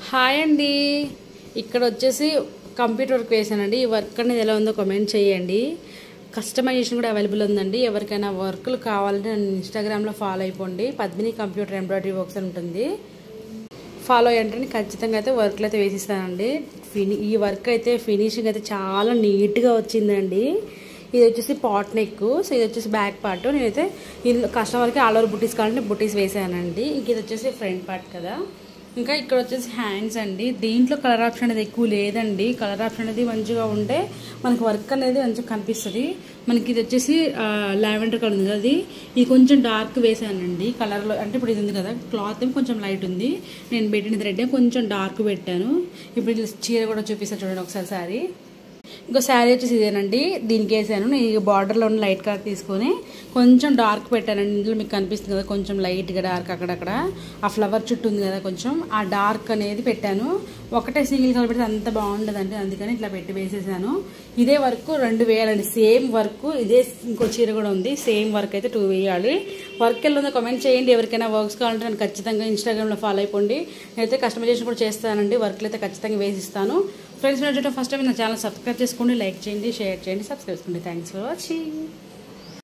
Hi అండి. ఇక్కడ వచ్చేసి కంప్యూటర్ వర్క్ వేసానండి. ఈ వర్క్ అనేది ఎలా ఉందో కామెంట్ చేయండి. కస్టమైజేషన్ కూడా అవైలబుల్ ఉందండి. ఎవరికైనా వర్క్లు కావాలంటే నన్ను ఇన్స్టాగ్రామ్లో ఫాలో అయిపోండి. పద్మిని కంప్యూటర్ ఎంబ్రాయిడరీ వర్క్స్ అని ఉంటుంది. ఫాలో అయ్యంటే ఖచ్చితంగా అయితే వర్క్లు అయితే వేసిస్తానండి. ఈ వర్క్ అయితే ఫినిషింగ్ అయితే చాలా నీట్గా వచ్చిందండి. ఇది వచ్చేసి పాట్ నెక్, సో ఇది వచ్చేసి బ్యాక్ పార్ట్. నేనైతే ఇందులో కస్టమర్కి ఆల్ ఓవర్ బుటీస్ కావాలంటే బుటీస్ వేసానండి. ఇంక ఇది వచ్చేసి ఫ్రంట్ పార్ట్ కదా. ఇంకా ఇక్కడ వచ్చేసి హ్యాండ్స్ అండి. దీంట్లో కలర్ ఆప్షన్ అనేది ఎక్కువ లేదండి. కలర్ ఆప్షన్ అనేది మంచిగా ఉంటే మనకి వర్క్ అనేది మంచిగా కనిపిస్తుంది. మనకి ఇది వచ్చేసి లావెండర్ కలర్ ఉంది కదా, ఇది కొంచెం డార్క్ వేసానండి కలర్లో. అంటే ఇప్పుడు ఇది ఉంది కదా, క్లాత్ ఏమో కొంచెం లైట్ ఉంది. నేను పెట్టినది రెడ్ కొంచెం డార్క్ పెట్టాను. ఇప్పుడు చీర కూడా చూపిస్తాను చూడండి ఒకసారి. శారీ ఇంకో శారీ వచ్చేసి ఇదేనండి. దీనికి వేసాను నేను బార్డర్లో ఉన్న లైట్ కలర్ తీసుకొని కొంచెం డార్క్ పెట్టానండి. ఇందులో మీకు కనిపిస్తుంది కదా కొంచెం లైట్గా డార్క్ అక్కడక్కడ ఆ ఫ్లవర్ చుట్టూ ఉంది కదా, కొంచెం ఆ డార్క్ అనేది పెట్టాను. ఒకటే సింగిల్ కలర్ పెడితే అంత బాగుండదండి, అందుకని ఇట్లా పెట్టి వేసేసాను. ఇదే వర్క్ 2 వేయాలండి. సేమ్ వర్క్ ఇదే. ఇంకో చీర కూడా ఉంది, సేమ్ వర్క్ అయితే 2 వేయాలి. వర్క్ ఎలా ఉందో కామెంట్ చేయండి. ఎవరికైనా వర్క్స్ కావాలంటే నేను ఖచ్చితంగా ఇన్స్టాగ్రామ్లో ఫాలో అయిపోండి. నేనైతే కస్టమైజేషన్ కూడా చేస్తానండి. వర్క్లు అయితే ఖచ్చితంగా వేసిస్తాను. ఫ్రెండ్స్ మీరు ఫస్ట్ టైం నా ఛానల్ సబ్స్క్రైబ్ చేసుకోండి, లైక్ చేయండి, షేర్ చేయండి, సబ్స్క్రైబ్ చేసుకోండి. Thanks for watching.